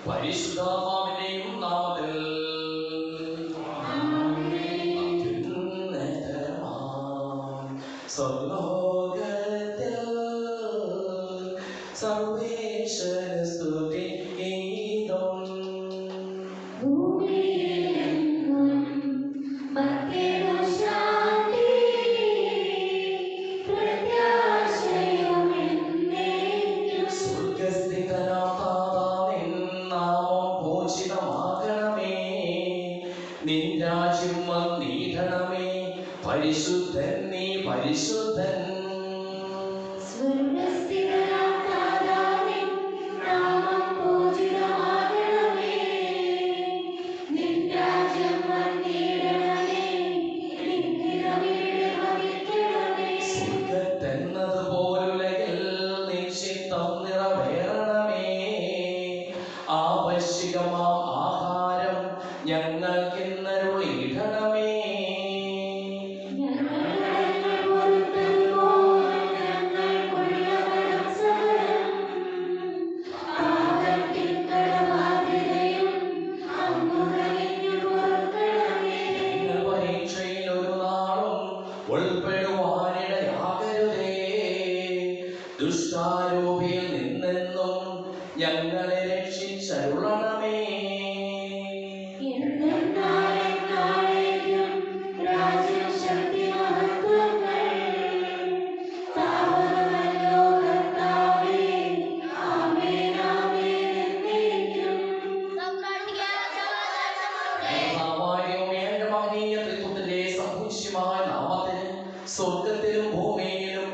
പരിശുദ്ധാത്മാവിന്റെയും നാമത്തിൽ സ്വർലോകത്തിൽ സർവേശ്വര സ്തുതി ഗീതം നിൻരാജ്യം വന്നിടണമേ. പരിശുദ്ധൻ നീ പരിശുദ്ധൻ. സ്വർഗ്ഗത്തെന്നതുപോലുലകിൽ നിശ്ചിത്തം നിറവേറണമേ. ആവശ്യകമാം ആഹാരം ഞങ്ങൾക്കിന്നരുളിയിടണമേ. പരീക്ഷയിൽ ഒരു നാളും ഉൾപ്പെടുവാനിടയാകരുതേ. ദുഷ്ടാരൂപിയിൽ നിന്നെന്നും ഞങ്ങളെ രക്ഷിച്ചരുളണമേ. സ്വർഗത്തിലും ഭൂമിയിലും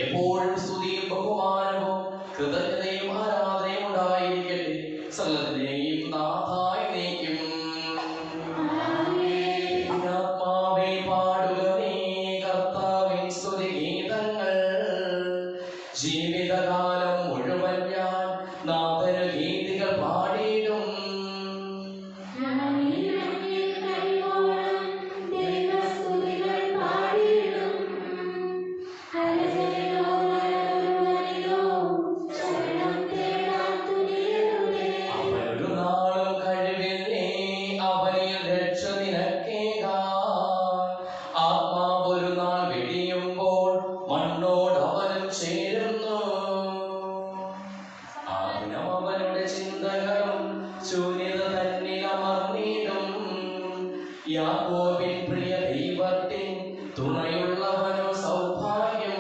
എപ്പോഴും സ്തുതിയും ബഹുമാനവും കൃതജ്ഞതയും ആരാധനയും ഉണ്ടായിരിക്കട്ടെ. സകലത്തിനെയും നാഥായി നീക്കും. ആത്മാവേ പാടുക നീ കർത്താവിൻ സ്തുതിഗീതങ്ങൾ. ജീവിതകാലം മുഴുവൻ ഞാൻ നാഥന് ഗീതികൾ പാടിയിടും. ആത്മാവൊരു നാൾ വെടിയുമ്പോൾ മണ്ണോടവനും ചേരുന്നു. ആദിനം അവനുടെ ചിന്തകളും ശൂന്യത തന്നിലമർന്നിടും. യാക്കോബിൻ പ്രിയ ദൈവത്തിൻ തുണയുള്ളവനോ സൗഭാഗ്യം.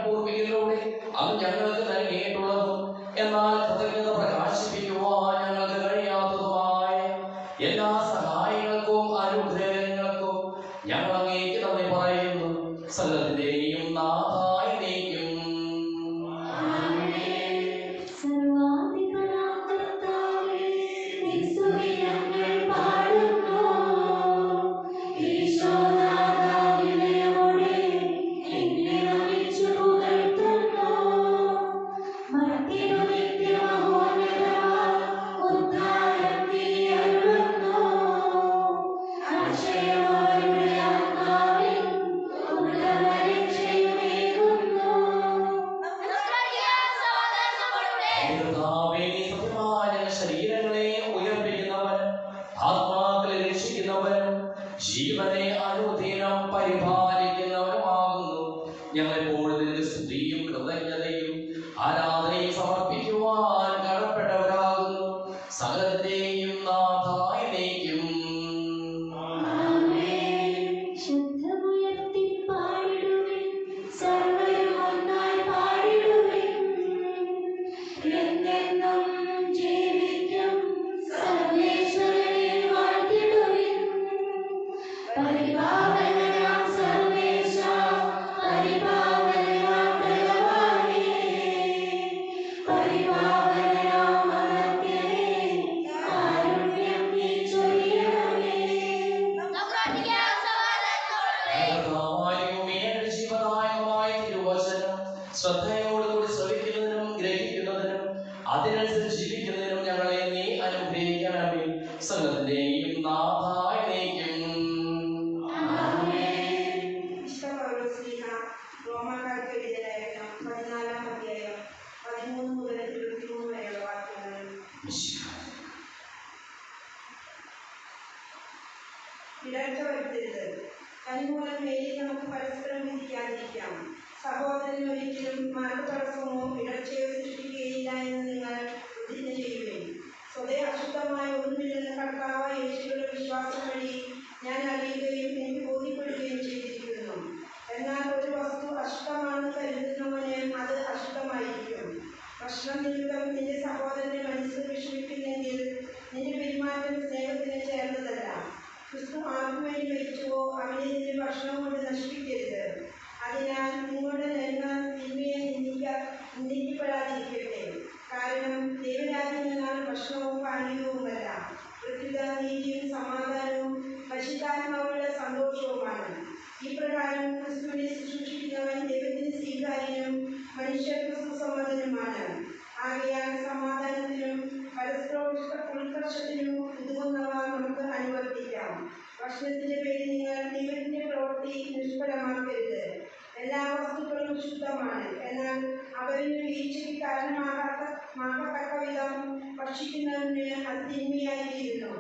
പൂർവികളിലൂടെ അത് ഞങ്ങൾക്ക് നൽകിയിട്ടുള്ളതും എന്നാൽ കൃതജ്ഞത പ്രകാശിപ്പിക്കുവാൻ ഞങ്ങൾക്ക് കഴിയാത്തതുമായ എല്ലാ സഹായങ്ങൾക്കും അനുഗ്രഹങ്ങൾക്കും ഞങ്ങൾ അങ്ങേക്ക് നന്ദി പറയുന്നു. സകലത്തിന്റെയും നാഥായി നീക്കും. ശരീരങ്ങളെ ഉയർപ്പിക്കുന്നവൻ, ആത്മാക്കളെ രക്ഷിക്കുന്നവനും ജീവനെ അനുദിനം പരിപാലിക്കുന്നവനുമാകുന്നു. ഞങ്ങളെപ്പോഴും നിന്റെ സ്തുതിയും കൃതജ്ഞതയും ആരാധനയും സമർപ്പിക്കുവാൻ കടപ്പെട്ടവരാകുന്നു. സകലത്തിന്റെയും നാഥായി നീക്കും. ശ്രദ്ധയോടുകൂടി ശ്രവിക്കുന്നതിനും ഗ്രഹിക്കുന്നതിനും അതിനനുസരിച്ച് ജീവിക്കുന്നതിനും ഞങ്ങളെ നീ അനുഗ്രഹിക്കണമേ. സകലത്തിന്റെയും നാഥായി നീക്കും. മേലിൽ നമുക്ക് പരസ്പരം വിധിക്കാതിരിക്കാം. സഹോദരൻ ഒരിക്കലും മാർഗതടസ്സമോ ഇടർച്ചയോ സൃഷ്ടിക്കുകയില്ല എന്ന് നിങ്ങൾ പ്രതിജ്ഞ ചെയ്യുകയും സ്വതേ അശുദ്ധമായ ഒന്നുമില്ലെന്ന കർത്താവ് യേശുവിന്റെ വിശ്വാസം വഴി ഞാൻ അറിയുകയും എനിക്ക് ബോധ്യപ്പെടുകയും ചെയ്തിരിക്കുന്നു. എന്നാൽ ഒരു വസ്തു അശുദ്ധമാണെന്ന് കരുതുന്നവന് അത് അശുദ്ധമായിരിക്കും. ഭക്ഷണം നിമിത്തം നിന്റെ സഹോദരന്റെ മനസ്സ് വിഷമിക്കുന്നെങ്കിൽ നിന്റെ പെരുമാറ്റം സ്നേഹത്തിന് ചേർന്നതല്ല. ക്രിസ്തു ആർക്കു വേണ്ടി മരിച്ചുവോ അവനെ നിന്റെ ഭക്ഷണം കൊണ്ട് നശിപ്പിക്കരുത്. അതിനാൽ നിങ്ങളുടെ നന്മ തിന്മയെ നിന്ദിക്കപ്പെടാതിരിക്കട്ടെ. കാരണം ദൈവരാജ്യം എന്നാൽ ഭക്ഷണവും പാനീയവുമല്ല, പ്രത്യുത നീതിയും സമാധാനവും പരിശുദ്ധാത്മാവുള്ള സന്തോഷവുമാണ്. ഈ പ്രകാരം ക്രിസ്തുവിനെ ശുശ്രൂഷിക്കുന്നവൻ ദൈവത്തിന് സ്വീകാര്യനും മനുഷ്യർക്ക് സുസമ്മതനുമാണ്. ആകയാൽ സമാധാനത്തിനും പരസ്പര ഉത്കർഷത്തിനും ഉതകുന്നവ നമുക്ക് അനുവർത്തിക്കാം. ഭക്ഷണത്തിന്റെ പേരിൽ നിങ്ങൾ ദൈവത്തിന്റെ പ്രവൃത്തി നിഷ്ഫലമാക്കരുത്. എല്ലാ വസ്തുക്കളും ശുദ്ധമാണ്, എന്നാൽ അവരിന് വീഴ്ചയ്ക്ക് കാരണമാകത്തക്ക വിധം ഭക്ഷിക്കുന്നതിന് അത് തിന്മയായിരിക്കുന്നു.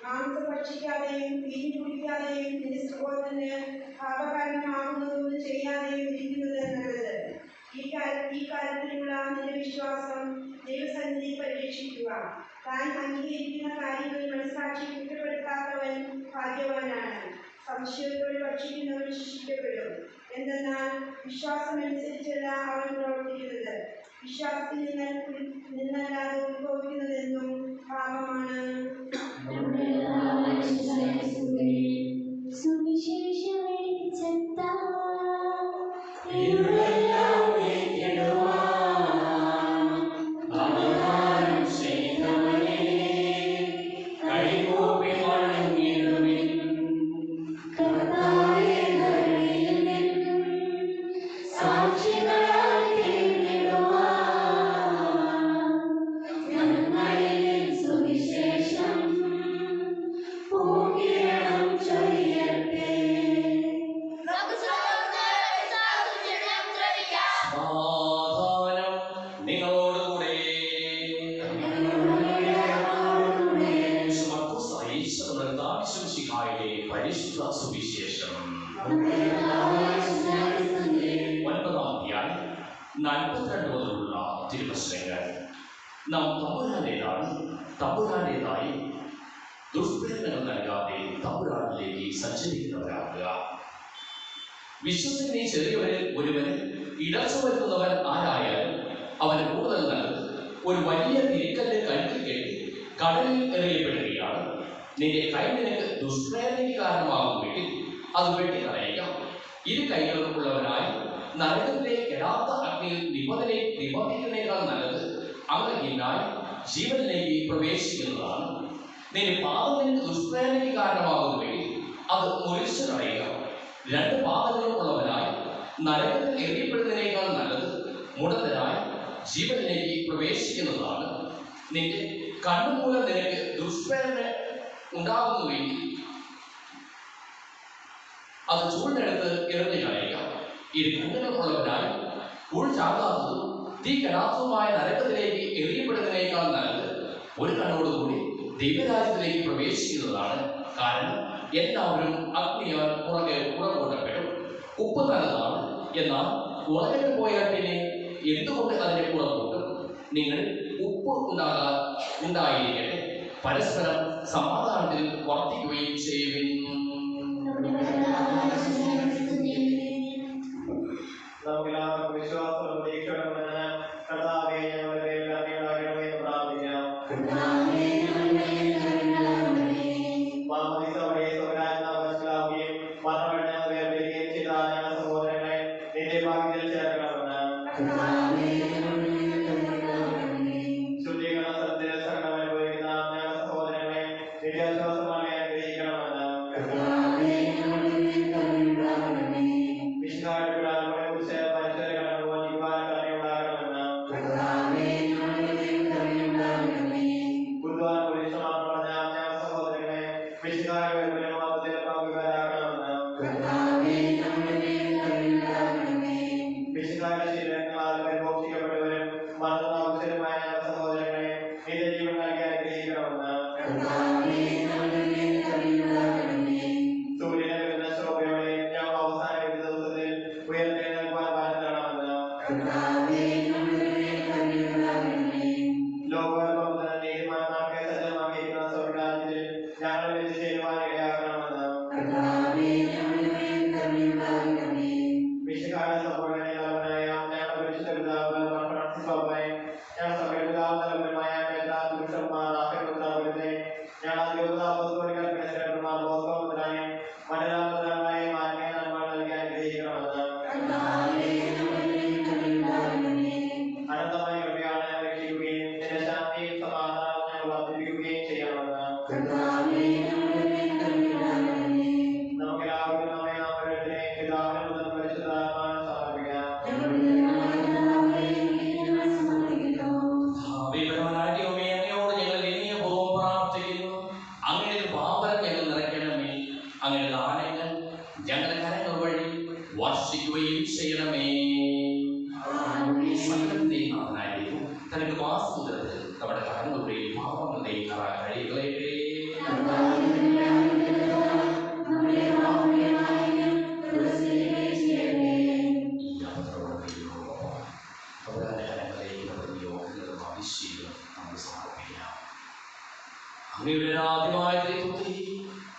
മാംസം ഭക്ഷിക്കാതെയും വീഞ്ഞ് കുടിക്കാതെയും നിന്റെ സഹോദരന് പാപകാരണമാകുന്നതൊന്നും ചെയ്യാതെയും ഇരിക്കുന്നത് നല്ലത്. ഈ കാര്യത്തിലുള്ള നിന്റെ വിശ്വാസം ദൈവസന്നിധി പരീക്ഷിക്കുക. താൻ അംഗീകരിക്കുന്ന കാര്യങ്ങളിൽ മനസ്സാക്ഷി കുറ്റപ്പെടുത്താത്തവൻ ഭാഗ്യവാനാണ്. സംശയത്തോടെ ഭക്ഷിക്കുന്നവൻ ശിക്ഷിക്കപ്പെടും. എന്തെന്നാൽ വിശ്വാസമനുസരിച്ചല്ല അവൻ പ്രവർത്തിക്കുന്നത്. വിശ്വാസത്തിൽ നിന്നല്ലാതെ ഉത്ഭവിക്കുന്നതെന്നും പാപമാണ്. തമ്പുരാന്റേതായി ദുഷ്പ്രേരണകൾ നൽകാതെ തമ്പുരാനിലേക്ക് സഞ്ചരിക്കുന്നവരാകുക. വിശ്വസിക്കുന്ന ചെറിയവരിൽ ഒരുവന് ഇടർച്ച വരുത്തുന്നവൻ ആരായാലും അവന് കൂടുതൽ നല്ലത് ഒരു വലിയ തിരിക്കല്ല് കഴുത്തിൽ കെട്ടി കടലിൽ എറിയപ്പെടുകയാണ്. നിന്റെ കൈ നിനക്ക് ദുഷ്പ്രേരണയ്ക്ക് കാരണമാകുമെങ്കിൽ അത് വെട്ടിക്കളയുക. ഇരു കൈകൾക്കുള്ളവനായി നരകത്തിലെ കെടാത്ത അഗ്നിയിൽ നിബന്ധിക്കുന്നതിനേക്കാൾ നല്ലത് അങ്ങനെയായി ജീവനിലേക്ക് പ്രവേശിക്കുന്നതാണ്. നിന്റെ പാദം നിനക്ക് ദുഷ്പ്രേരണയ്ക്ക് കാരണമാകുന്നുവെങ്കിൽ അത് മുറിച്ചു കളയുക. രണ്ട് പാദങ്ങളും ഉള്ളവനായി നരകത്തിൽ എറിയപ്പെടുന്നതിനേക്കാൾ നല്ലത് മുടന്തനായി ജീവനിലേക്ക് പ്രവേശിക്കുന്നതാണ്. നിന്റെ കണ്ണുമൂലം നിനക്ക് ദുഷ്പ്രേരണ ഉണ്ടാകുന്നുവെങ്കിൽ അത് ചൂണ്ടെടുത്ത് എറിഞ്ഞു കളയുക. ഇരു കണ്ണുകളുള്ളവനായി ഉൾചാകാത്തതും തീ കെടാത്തതുമായ നരകത്തിലേക്ക് എറിയപ്പെടുന്നതിനേക്കാൾ നല്ലത് ഒരു കണ്ണോടുകൂടി ദൈവരാജ്യത്തിലേക്ക് പ്രവേശിക്കുന്നതാണ്. കാരണം എല്ലാവരും അഗ്നിയാൽ പുറകോട്ടപ്പെടും. ഉപ്പ് നല്ലതാണ്, എന്നാൽ ഉറകട്ട് പോയാൽ പിന്നെ എന്തുകൊണ്ട് അതിനെ പുറകോട്ടും? നിങ്ങൾ ഉപ്പ് ഉണ്ടായിരിക്കട്ടെ, പരസ്പരം സമാധാനത്തിൽ വർത്തിക്കുകയും ചെയ്യുവിൻ. സൂര്യനെ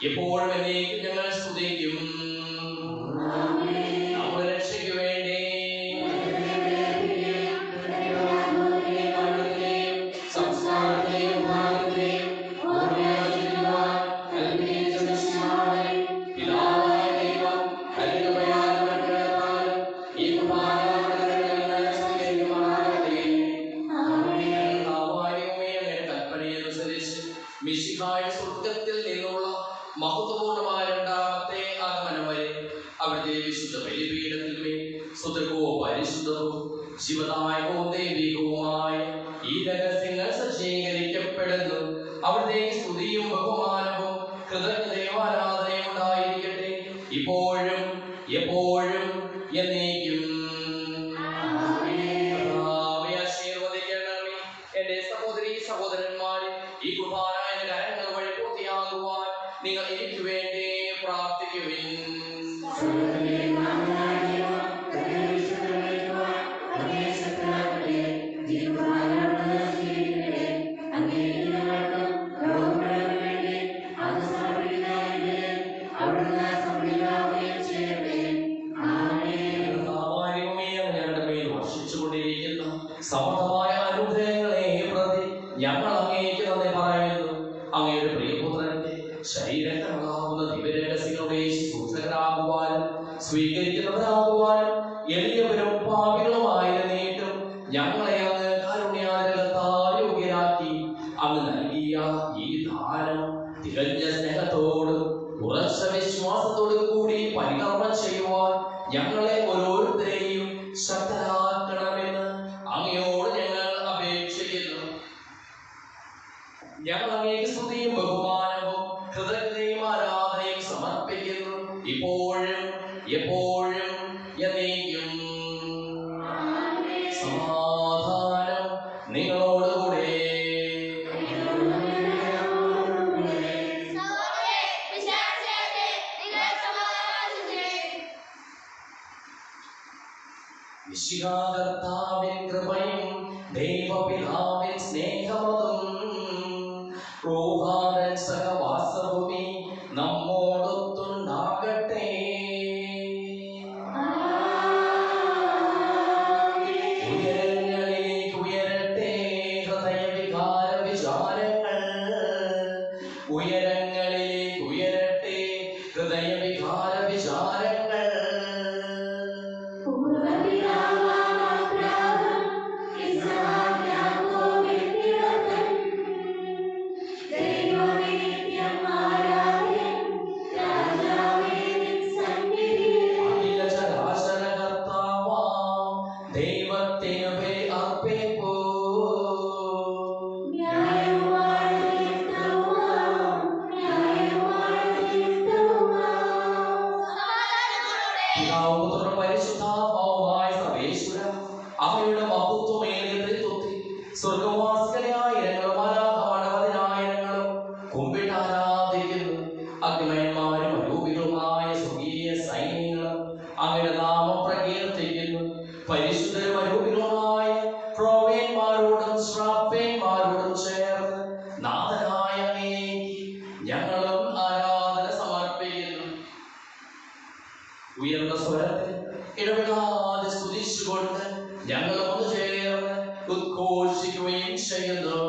എപ്പോഴും എന്നേക്കും ഞങ്ങൾ സ്തുതിക്കും. നമ്മുടെ രക്ഷയ്ക്ക് വേണ്ടി സ്വർഗത്തിൽ നിന്നുള്ള മഹത്വപൂർണമായ രണ്ടാമത്തെ ആഗമനം വരെ അവിടുത്തെ വിശുദ്ധ ബലിപീഠത്തിന്മേൽ സുതൃകവും പരിശുദ്ധവും ശിവദായകവും ദൈവികവുമായ ഈ രഹസ്യങ്ങൾ സജ്ജീകരിക്കപ്പെടുന്നു. അവിടുത്തെ സ്തുതിയും ബഹുമാനവും കൃതജ്ഞതയും ആരാധനയും ഉണ്ടായിരിക്കട്ടെ, ഇപ്പോഴും എപ്പോഴും എന്നേക്കും. ആശീർവദിക്കണമേ എന്റെ സഹോദരീ സഹോദരന്മാരെ, ഈ കുർബാനായ കരങ്ങൾ വഴി പൂർത്തിയാകുവാൻ നിങ്ങൾ എനിക്ക് വേണ്ടി പ്രാർത്ഥിക്കുവിൻ. സമൃദ്ധമായ അനുഗ്രഹങ്ങളെ പ്രതി ഞങ്ങൾ അങ്ങേക്ക് നന്ദി പറയുന്നു. അങ്ങയുടെ പ്രിയപുത്രന്റെ ശരീരങ്ങളാവുന്ന ദിവ്യരഹസ്യങ്ങളുടെ ശുശ്രൂഷകരാകുവാനും സ്വീകരിക്കുന്നവരാകുവാനും എളിയവരും പാപികളുമായിരുന്നിട്ടും ഞങ്ങളെ അങ്ങ് കാരുണ്യാതിരകത്താൽ യോഗ്യരാക്കി. അങ്ങ് നൽകിയ ഈ ദാനം തികഞ്ഞ സ്നേഹത്തോടും ഉറച്ച വിശ്വാസത്തോടും കൂടി പരികർമ്മം ചെയ്യുവാൻ ഞങ്ങളെ ഓരോരുത്തരെയും ശക്തരാക്കണമെന്ന് അങ്ങയോട് ഞങ്ങൾ അപേക്ഷിക്കുന്നു. ഞങ്ങൾ അങ്ങേക്ക് സ്തുതിയും ബഹുമാനവും കൃതജ്ഞതയും ആരാധനയും സമർപ്പിക്കുന്നു, ഇപ്പോഴും എപ്പോഴും എന്നേക്കും. സമാധാനം നിങ്ങളോടുകൂടെ. കർത്താവിൻ കൃപയും ദൈവപിതാവിൻ സ്നേഹമതും റൂഹാദൻ സഹവാസവുമേ നമ്മോടൊത്തുണ്ടാകട്ടെ. ഉയരങ്ങളിലേക്ക് ഉയരട്ടെ ഹൃദയവികാര വിചാരങ്ങൾ, ഉയരങ്ങളിലേക്ക് ഉയരട്ടെ ഹൃദയവികാര വിചാരങ്ങൾ. അവയുടെ മഹത്വമേറിയ ത്രിത്വത്തിൽ സ്വർഗവാസികളായിരങ്ങളും അനാഥമണവതിനായിരങ്ങളും കുമ്പിട്ട് ആരാധിക്കുന്നു. അഗ്നിമയന്മാരും അരൂപികളുമായ സ്വർഗീയ സൈന്യങ്ങളും അങ്ങയുടെ നാമം പ്രകീർത്തിക്കുന്നു. പരിശുദ്ധരും ഇടപെടാതെ സ്തുതിച്ചുകൊണ്ട് ഞങ്ങൾ ഒന്ന് ചേർന്ന് ഉദ്ഘോഷിക്കുകയും ചെയ്യുന്നു.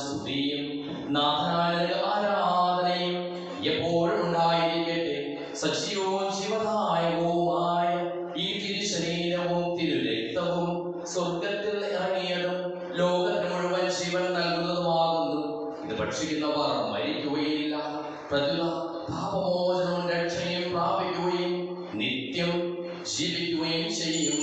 സ്തുതിയും നാഥനായ ആരാധനയും എപ്പോഴും ഉണ്ടായിരിക്കട്ടെ. സജീവവും ശിവദായകവുമായ ഈ തിരുശരീരവും തിരുരക്തവും സ്വർഗത്തിൽ ഇറങ്ങിയതും ലോകത്തിന് മുഴുവൻ ശിവൻ നൽകുന്നതുമാകുന്നു. ഇത് ഭക്ഷിക്കുന്നവർ മരിക്കുകയില്ല, പ്രതുല പാപമോചനവും രക്ഷയും പ്രാപിക്കുകയും നിത്യം ജീവിക്കുകയും ചെയ്യും.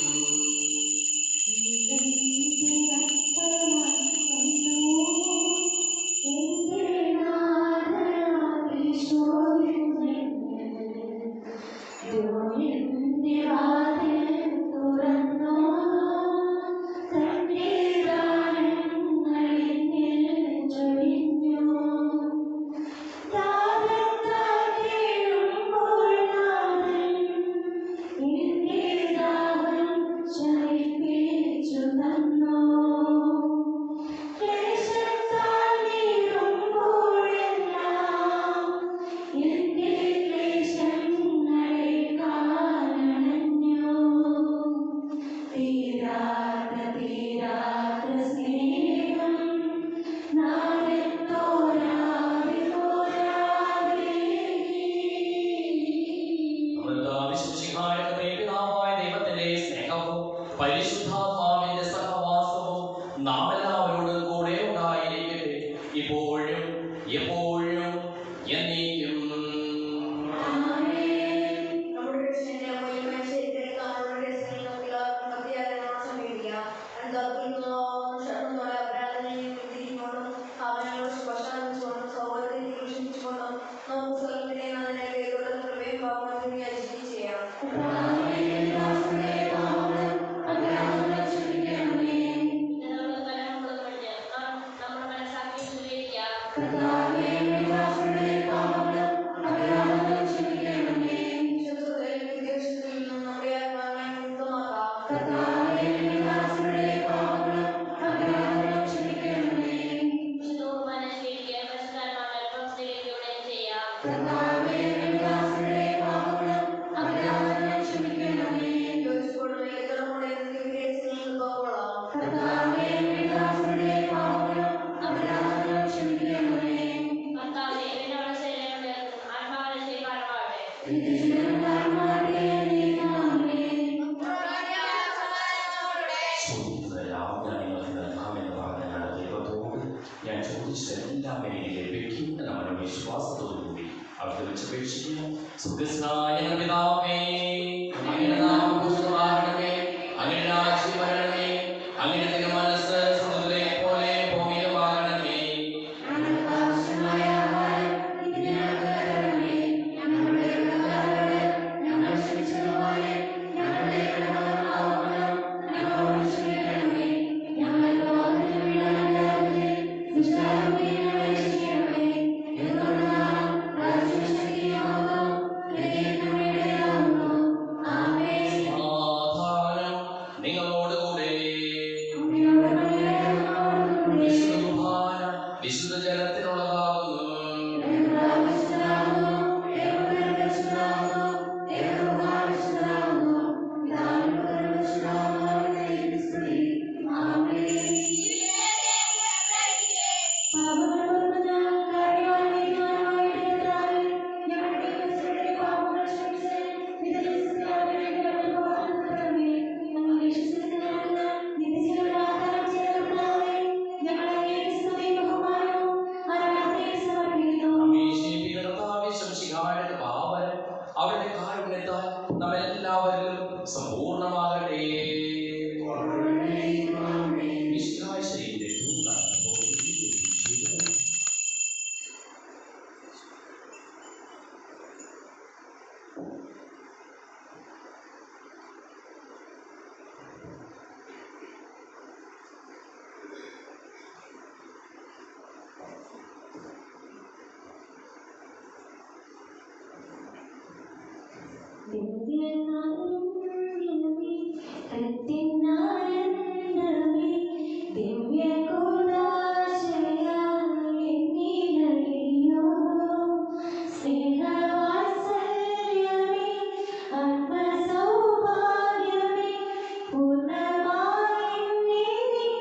പരിശുദ്ധാത്മാവിന്റെ സഹവാസവും നാം എല്ലാവരോടും കൂടെ ഉണ്ടായിരിക്കട്ടെ, ഇപ്പോഴും എപ്പോഴും എന്നേക്കും. ഞാൻ ചോദിച്ചതെല്ലാം എനിക്ക് ലഭിക്കും എന്ന മനോവിശ്വാസത്തോടുകൂടി അവർക്ക് വെച്ചപേക്ഷിക്കുന്നു. സുഖസ്നായ പിതാവേ, അങ്ങയുടെ നാമം പൂജിതമാകണമേ, അങ്ങയുടെ രാജ്യം വരണമേ, അങ്ങയുടെ തിരുമനസ്സ് സ്വർഗ്ഗത്തിലെ പോലെ ഭൂമിയിലുമാകണമേ. വിശുദ്ധ ജലത്തിനുള്ളതാകുന്നു. അവരുടെ കാരുണ്യത്താൽ നമ്മെല്ലാവരിലും സമ്പൂർണ്ണമാകട്ടെ. പൂർണ്ണമായി നിന്റെ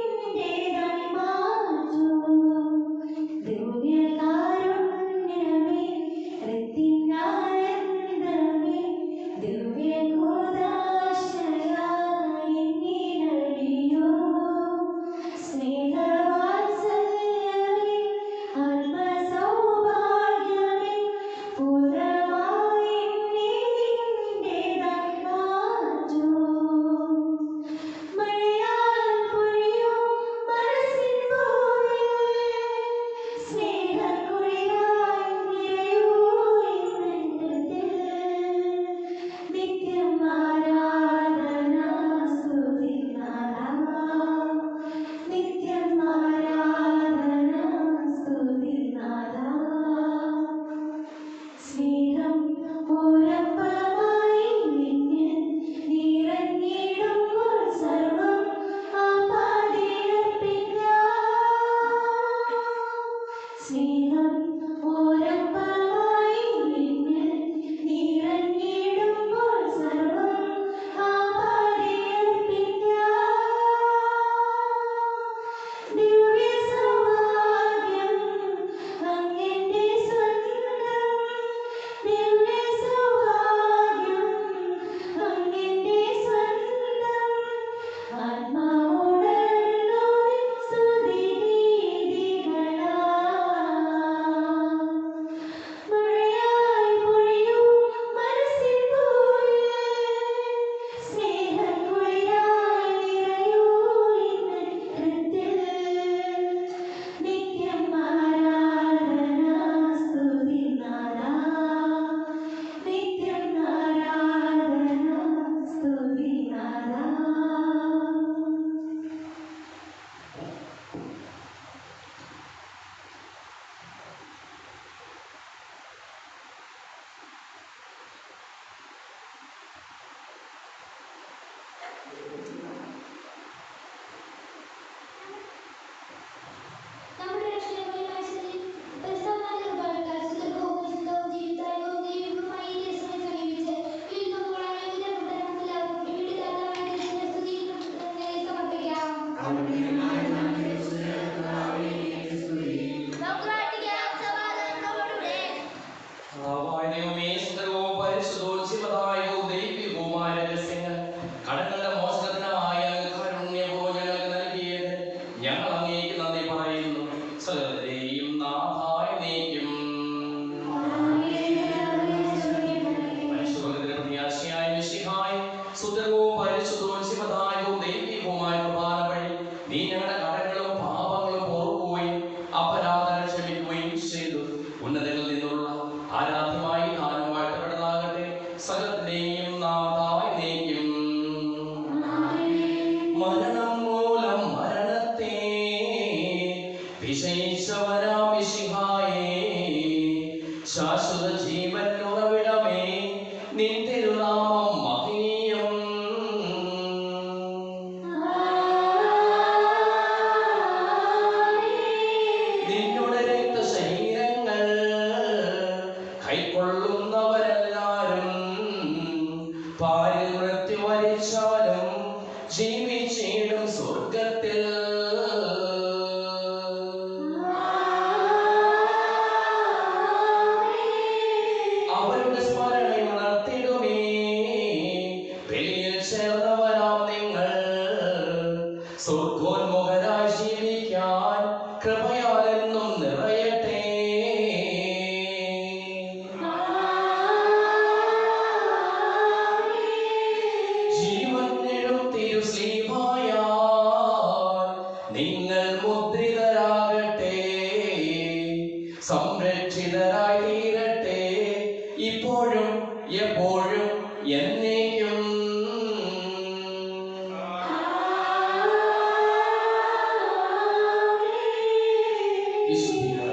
വിശുദ്ധിയാൽ